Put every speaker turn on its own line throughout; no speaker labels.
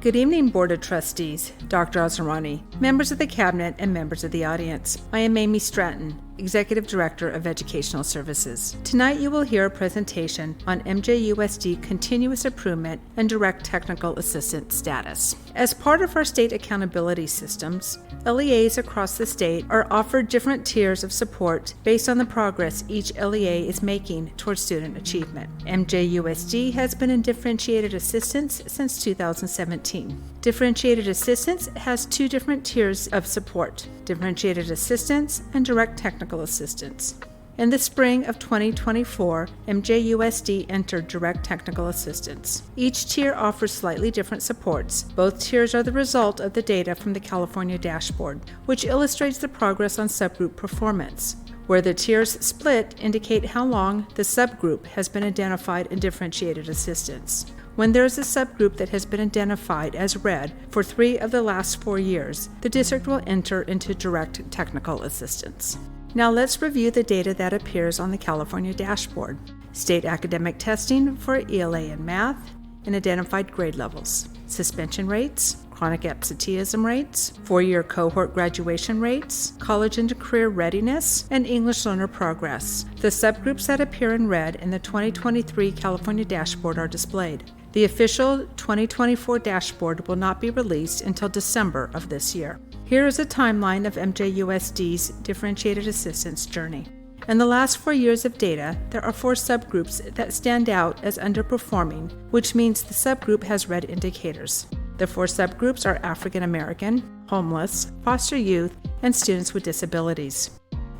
Good evening, Board of Trustees, Dr. Azarani, members of the Cabinet, and members of the audience. I am Amy Stratton, Executive Director of Educational Services. Tonight you will hear a presentation on MJUSD Continuous Improvement and Direct Technical Assistance status. As part of our state accountability systems, LEAs across the state are offered different tiers of support based on the progress each LEA is making towards student achievement. MJUSD has been in differentiated assistance since 2017. Differentiated assistance has two different tiers of support: differentiated assistance and direct technical assistance. In the spring of 2024, MJUSD entered direct technical assistance. Each tier offers slightly different supports. Both tiers are the result of the data from the California dashboard, which illustrates the progress on subgroup performance. Where the tiers split indicate how long the subgroup has been identified in differentiated assistance. When there is a subgroup that has been identified as red for 3 of the last 4 years, the district will enter into direct technical assistance. Now let's review the data that appears on the California dashboard. State academic testing for ELA and math, and identified grade levels, suspension rates, chronic absenteeism rates, 4-year cohort graduation rates, college and career readiness, and English learner progress. The subgroups that appear in red in the 2023 California dashboard are displayed. The official 2024 dashboard will not be released until December of this year. Here is a timeline of MJUSD's differentiated assistance journey. In the last 4 years of data, there are 4 subgroups that stand out as underperforming, which means the subgroup has red indicators. The 4 subgroups are African American, homeless, foster youth, and students with disabilities.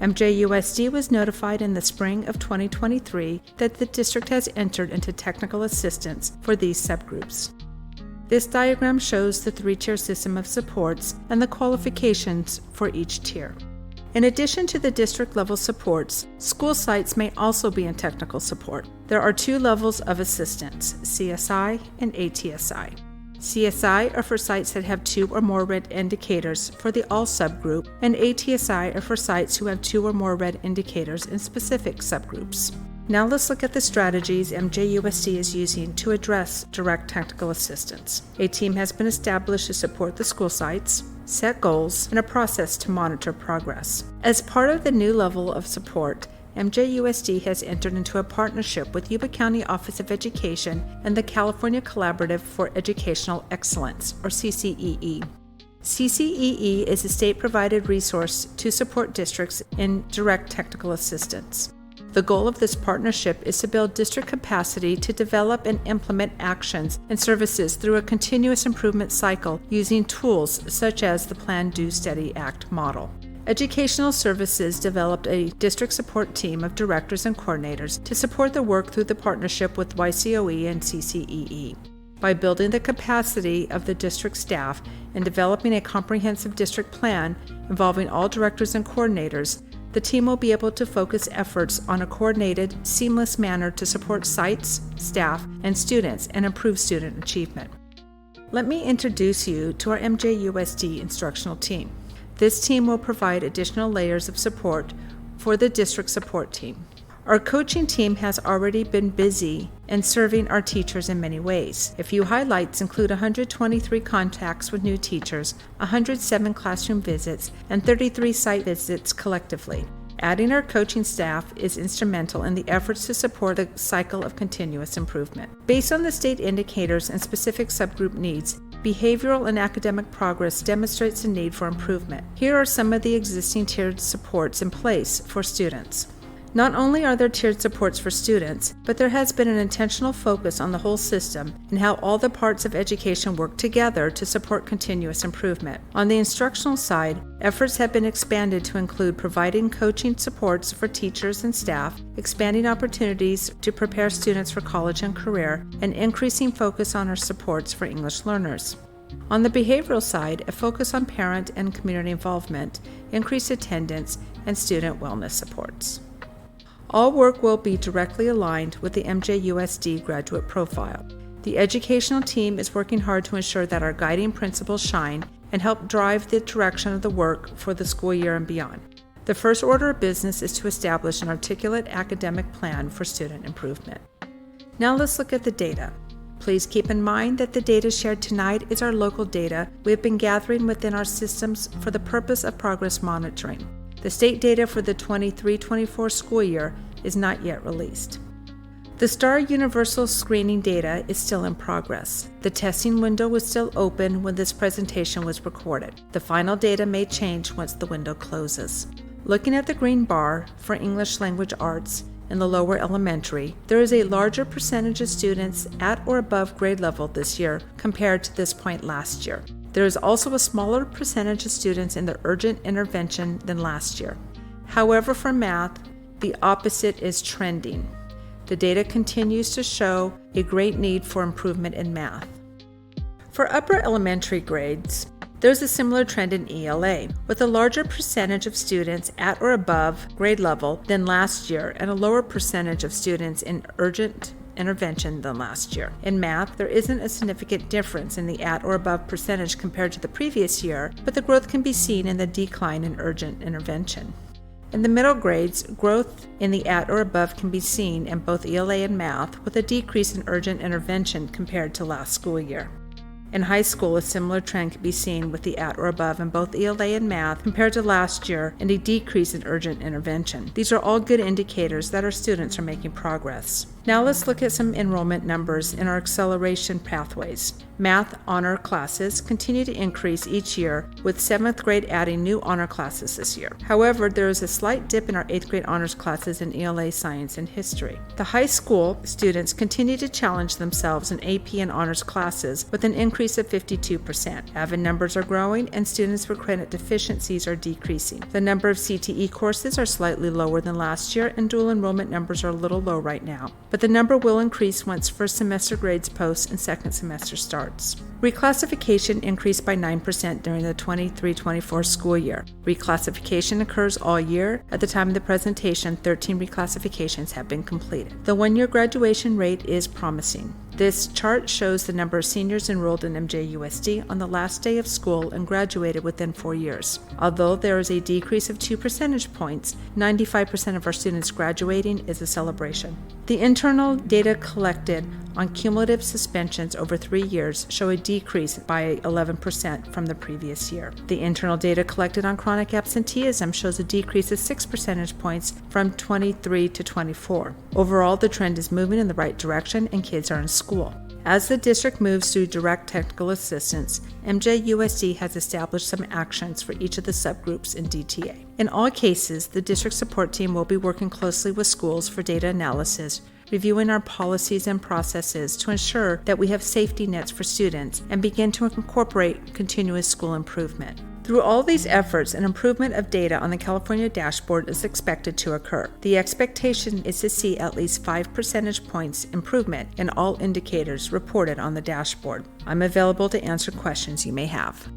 MJUSD was notified in the spring of 2023 that the district has entered into technical assistance for these subgroups. This diagram shows the 3-tier system of supports and the qualifications for each tier. In addition to the district-level supports, school sites may also be in technical support. There are 2 levels of assistance, CSI and ATSI. CSI are for sites that have 2 or more red indicators for the all subgroup, and ATSI are for sites who have 2 or more red indicators in specific subgroups. Now let's look at the strategies MJUSD is using to address direct technical assistance. A team has been established to support the school sites, set goals, and a process to monitor progress. As part of the new level of support, MJUSD has entered into a partnership with Yuba County Office of Education and the California Collaborative for Educational Excellence, or CCEE. CCEE is a state-provided resource to support districts in direct technical assistance. The goal of this partnership is to build district capacity to develop and implement actions and services through a continuous improvement cycle using tools such as the Plan, Do, Steady, Act model. Educational Services developed a district support team of directors and coordinators to support the work through the partnership with YCOE and CCEE. By building the capacity of the district staff and developing a comprehensive district plan involving all directors and coordinators, the team will be able to focus efforts on a coordinated, seamless manner to support sites, staff, and students and improve student achievement. Let me introduce you to our MJUSD instructional team. This team will provide additional layers of support for the district support team. Our coaching team has already been busy in serving our teachers in many ways. A few highlights include 123 contacts with new teachers, 107 classroom visits, and 33 site visits collectively. Adding our coaching staff is instrumental in the efforts to support a cycle of continuous improvement. Based on the state indicators and specific subgroup needs, behavioral and academic progress demonstrates a need for improvement. Here are some of the existing tiered supports in place for students. Not only are there tiered supports for students, but there has been an intentional focus on the whole system and how all the parts of education work together to support continuous improvement. On the instructional side, efforts have been expanded to include providing coaching supports for teachers and staff, expanding opportunities to prepare students for college and career, and increasing focus on our supports for English learners. On the behavioral side, a focus on parent and community involvement, increased attendance, and student wellness supports. All work will be directly aligned with the MJUSD graduate profile. The educational team is working hard to ensure that our guiding principles shine and help drive the direction of the work for the school year and beyond. The first order of business is to establish an articulate academic plan for student improvement. Now let's look at the data. Please keep in mind that the data shared tonight is our local data we have been gathering within our systems for the purpose of progress monitoring. The state data for the 23-24 school year is not yet released. The STAR Universal Screening data is still in progress. The testing window was still open when this presentation was recorded. The final data may change once the window closes. Looking at the green bar for English Language Arts in the lower elementary, there is a larger percentage of students at or above grade level this year compared to this point last year. There is also a smaller percentage of students in the urgent intervention than last year. However, for math, the opposite is trending. The data continues to show a great need for improvement in math. For upper elementary grades, there's a similar trend in ELA, with a larger percentage of students at or above grade level than last year and a lower percentage of students in urgent intervention than last year. In math, there isn't a significant difference in the at or above percentage compared to the previous year, but the growth can be seen in the decline in urgent intervention. In the middle grades, growth in the at or above can be seen in both ELA and math, with a decrease in urgent intervention compared to last school year. In high school, a similar trend can be seen with the at or above in both ELA and math compared to last year and a decrease in urgent intervention. These are all good indicators that our students are making progress. Now let's look at some enrollment numbers in our acceleration pathways. Math honor classes continue to increase each year, with 7th grade adding new honor classes this year. However, there is a slight dip in our 8th grade honors classes in ELA, Science, and History. The high school students continue to challenge themselves in AP and honors classes with an increase of 52%. Avid numbers are growing and students with credit deficiencies are decreasing. The number of CTE courses are slightly lower than last year and dual enrollment numbers are a little low right now, but the number will increase once first semester grades post and second semester starts. Reclassification increased by 9% during the 23-24 school year. Reclassification occurs all year. At the time of the presentation, 13 reclassifications have been completed. The one-year graduation rate is promising. This chart shows the number of seniors enrolled in MJUSD on the last day of school and graduated within 4 years. Although there is a decrease of 2 percentage points, 95% of our students graduating is a celebration. The internal data collected on cumulative suspensions over 3 years show a decrease by 11% from the previous year. The internal data collected on chronic absenteeism shows a decrease of 6 percentage points from 23 to 24. Overall, the trend is moving in the right direction and kids are in school. As the district moves through direct technical assistance, MJUSD has established some actions for each of the subgroups in DTA. In all cases, the district support team will be working closely with schools for data analysis, reviewing our policies and processes to ensure that we have safety nets for students and begin to incorporate continuous school improvement. Through all these efforts, an improvement of data on the California dashboard is expected to occur. The expectation is to see at least 5 percentage points improvement in all indicators reported on the dashboard. I'm available to answer questions you may have.